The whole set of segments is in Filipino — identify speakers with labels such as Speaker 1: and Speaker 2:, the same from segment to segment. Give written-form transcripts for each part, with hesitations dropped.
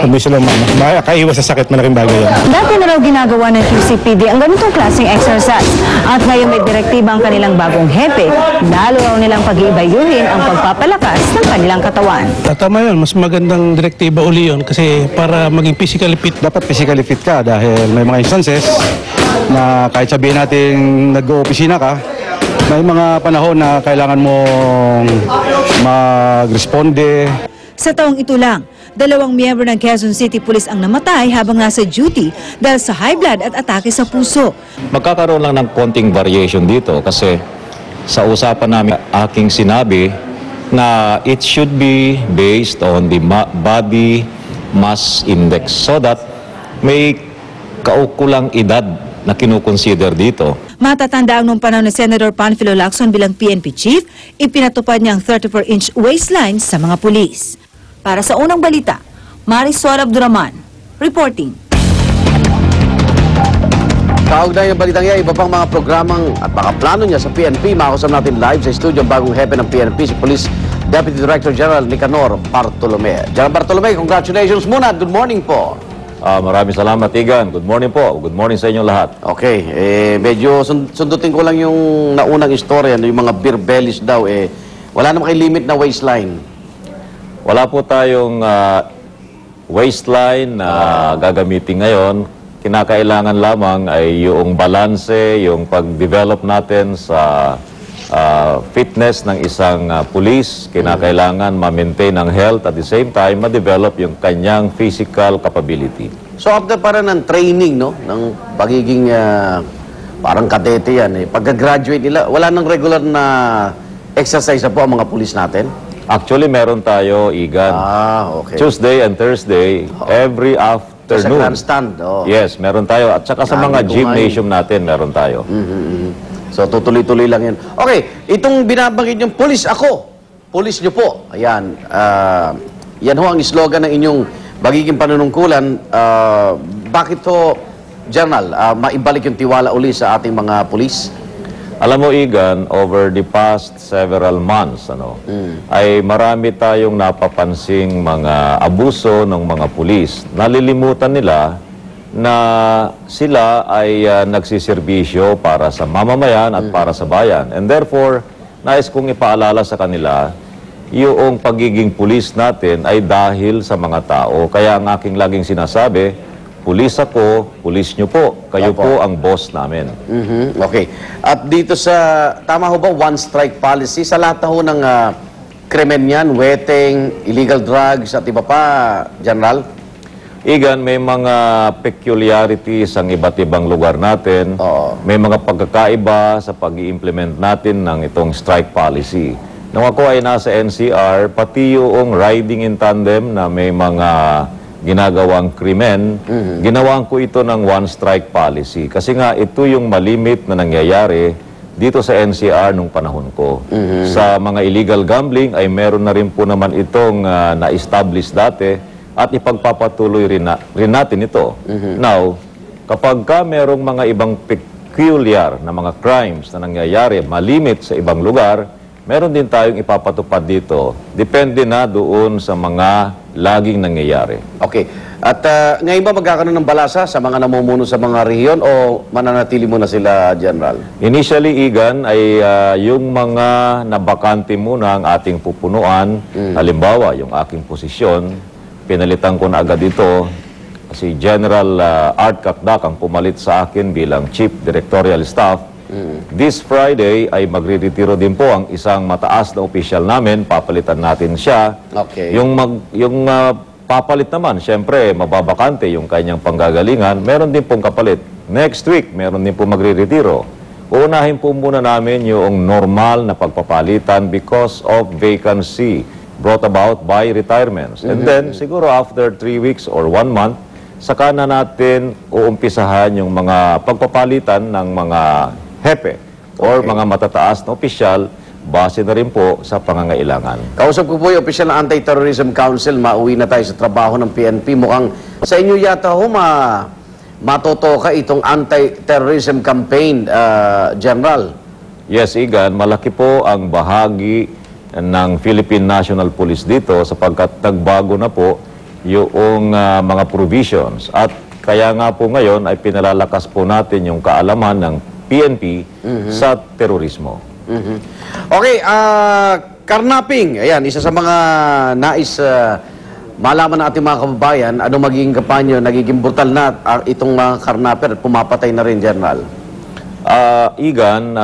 Speaker 1: May silang makaiwas sa sakit, malaking bagay yan.
Speaker 2: Dati na raw ginagawa ng QCPD ang ganitong klaseng exercise. At ngayon may direktiba ang kanilang bagong hepe. Lalo raw nilang pag-iibayuhin ang pagpapalakas ng kanilang katawan.
Speaker 3: Tama yun, mas magandang direktiba uli yun kasi para maging physically fit.
Speaker 1: Dapat physically fit ka dahil may mga instances na kahit sabihin natin nag-opisina ka, may mga panahon na kailangan mong mag-responde.
Speaker 2: Sa taong ito lang, 2 miyembro ng Quezon City Police ang namatay habang nasa duty dahil sa high blood at atake sa puso.
Speaker 4: Magkakaroon lang ng konting variation dito kasi sa usapan namin aking sinabi na it should be based on the body mass index so that may kaukulang edad na kinukonsider dito.
Speaker 2: Matatanda ang nung panahon ni Senator Panfilo Lacson bilang PNP chief, ipinatupad niyang 34-inch waistline sa mga pulis. Para sa unang balita, Marisol Abduraman, reporting.
Speaker 5: Kaugnay ng balitang yan, iba pang mga programang at mga plano niya sa PNP. Makakasama natin live sa studio ang bagong hepe ng PNP, si Police Deputy Director General Nicanor Bartolome. General Bartolome, congratulations muna. Good morning po.
Speaker 4: Maraming salamat, Igan. Good morning po. Good morning sa inyong lahat.
Speaker 5: Okay, medyo sundutin ko lang yung naunang istorya, yung mga beer bellies daw. Wala naman kay limit na waistline.
Speaker 4: Wala po tayong waistline na gagamitin ngayon. Kinakailangan lamang ay yung balanse, yung pag-develop natin sa fitness ng isang pulis. Kinakailangan ma-maintain ang health at the same time ma-develop yung kanyang physical capability.
Speaker 5: So after para ng training, no, ng pagiging parang kadete yan, pagka-graduate nila, wala nang regular na exercise na po ang mga pulis natin?
Speaker 4: Actually, meron tayo, Igan.
Speaker 5: Okay.
Speaker 4: Tuesday and Thursday, every afternoon.
Speaker 5: Sa grandstand,
Speaker 4: Yes, meron tayo. At saka sa mga gymnasium natin, meron tayo.
Speaker 5: So, tutuloy-tuloy lang yun. Okay, itong binabanggit yung pulis ako. Pulis nyo po. Ayan. Yan ho ang slogan ng inyong magiging panunungkulan. Bakit ho, General, maibalik yung tiwala uli sa ating mga pulis?
Speaker 4: Alam mo, Igan, over the past several months, ay marami tayong napapansing mga abuso ng mga pulis. Nalilimutan nila na sila ay nagsiservisyo para sa mamamayan at para sa bayan. And therefore, nais kong ipaalala sa kanila, yung pagiging pulis natin ay dahil sa mga tao. Kaya ang aking laging sinasabi, pulis ako, pulis nyo po. Kayo po ang boss namin.
Speaker 5: Okay. At dito sa, tama ho ba, one strike policy? Sa lahat ho ng krimen yan, wetting, illegal drugs, at iba pa, General?
Speaker 4: Igan, may mga peculiarities ang iba't ibang lugar natin. May mga pagkakaiba sa pag-i-implement natin ng itong strike policy. Nung ako ay nasa NCR, pati yung riding in tandem na may mga ginagawang krimen, ginawang ko ito ng one-strike policy. Kasi nga, ito yung malimit na nangyayari dito sa NCR nung panahon ko. Sa mga illegal gambling ay meron na rin po naman itong na-establish dati at ipagpapatuloy rin natin ito. Now, kapag ka merong mga ibang peculiar na mga crimes na nangyayari, malimit sa ibang lugar, meron din tayong ipapatupad dito. Depende na doon sa mga laging nangyayari.
Speaker 5: Okay. At ngayon ba magkakaroon ng balasa sa mga namumuno sa mga rehiyon o mananatili muna sila, General?
Speaker 4: Initially, Igan, ay yung mga nabakante muna ang ating pupunuan. Halimbawa, yung aking posisyon, pinalitan ko na agad ito. Si General Art Kakdak ang pumalit sa akin bilang Chief Directorial Staff. This Friday ay magre-retiro din po ang isang mataas na opisyal namin. Papalitan natin siya.
Speaker 5: Okay.
Speaker 4: Yung papalit naman, syempre, mababakante yung kanyang panggagalingan. Meron din pong kapalit. Next week, meron din po magre-retiro. Uunahin po muna namin yung normal na pagpapalitan because of vacancy brought about by retirements. And then, siguro after 3 weeks or 1 month, saka na natin uumpisahan yung mga pagpapalitan ng mga hepe or mga matataas na opisyal base na rin po sa pangangailangan.
Speaker 5: Kausap ko po yung opisyal ng Anti-Terrorism Council. Mauwi na tayo sa trabaho ng PNP. Mukhang sa inyo yata ho matotoka itong anti-terrorism campaign, General.
Speaker 4: Yes, Igan, malaki po ang bahagi ng Philippine National Police dito sapagkat nagbago na po yung mga provisions. At kaya nga po ngayon ay pinalalakas po natin yung kaalaman ng PNP sa terorismo.
Speaker 5: Okay, karnaping. Ayan, isa sa mga nais malaman ng ating mga kababayan, ano magiging kampanya, nagiging brutal na itong mga karnaper at pumapatay na rin, General.
Speaker 4: Igan,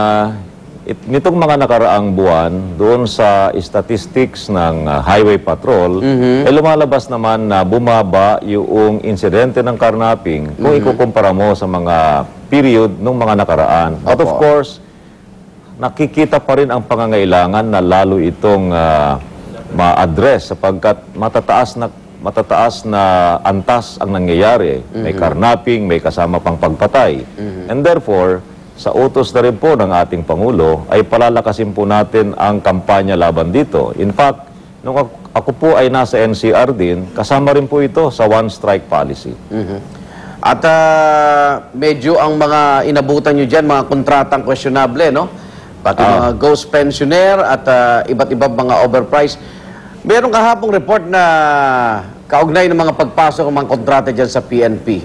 Speaker 4: nitong mga nakaraang buwan, doon sa statistics ng Highway Patrol, ay lumalabas naman na bumaba yung insidente ng karnaping kung ikukumpara mo sa mga period ng mga nakaraan. But of course, nakikita pa rin ang pangangailangan na lalo itong ma-address sapagkat matataas na antas ang nangyayari. May karnaping, may kasama pang pagpatay. And therefore, sa utos na rin po ng ating Pangulo, ay palalakasin po natin ang kampanya laban dito. In fact, nung ako po ay nasa NCR din, kasama rin po ito sa One Strike Policy.
Speaker 5: At medyo ang mga inabutan nyo dyan, mga kontratang questionable, no? Pati mga ghost pensioner at iba't ibang mga overpriced. Meron kahapong report na kaugnay ng mga pagpasok ng mga kontrata dyan sa PNP,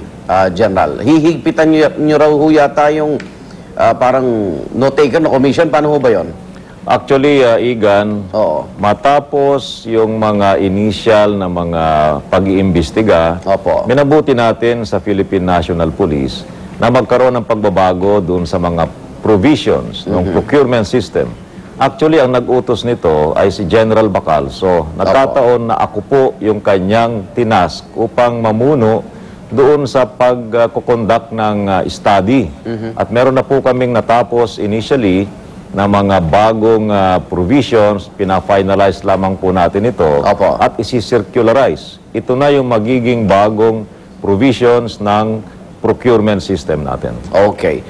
Speaker 5: General. Hihigpitan nyo raw ho yata yung parang no taken, no commission. Paano ho ba yun?
Speaker 4: Actually, Igan, matapos yung mga initial na mga pag-iimbestiga, minabuti natin sa Philippine National Police na magkaroon ng pagbabago dun sa mga provisions ng procurement system. Actually, ang nag-utos nito ay si General Bacalso. Nagkataon na ako po yung kanyang tinask upang mamuno doon sa pagkukonduct ng study. At meron na po kaming natapos initially na mga bagong provisions, pina-finalize lamang po natin ito at isi-circularize. Ito na yung magiging bagong provisions ng procurement system natin.
Speaker 5: Okay.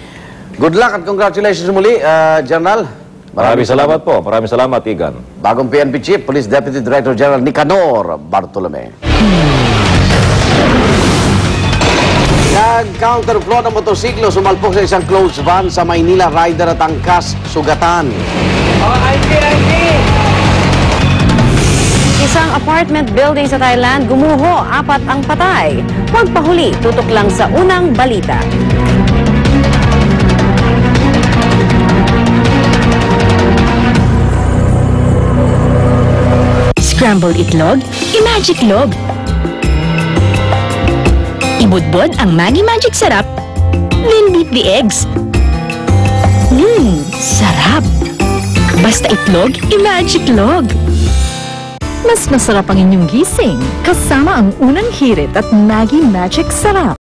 Speaker 5: Good luck at congratulations muli, General.
Speaker 4: Maraming salamat po. Maraming salamat, Igan.
Speaker 5: Bagong PNP Chief, Police Deputy Director General Nicanor Bartolome. Nag-counterflow ng motorsiklo, sumalpok sa isang closed van sa Maynila. Rider at angkas, sugatan.
Speaker 6: Isang apartment building sa Thailand, gumuho, 4 ang patay. Huwag pahuli, tutok lang sa unang balita.
Speaker 7: Scrambled itlog, i-magic log. Ibudbod ang Maggi Magic Sarap, then beat the eggs. Sarap! Basta itlog, i-magic log. Mas masarap ang inyong gising kasama ang unang hirit at Maggi Magic Sarap.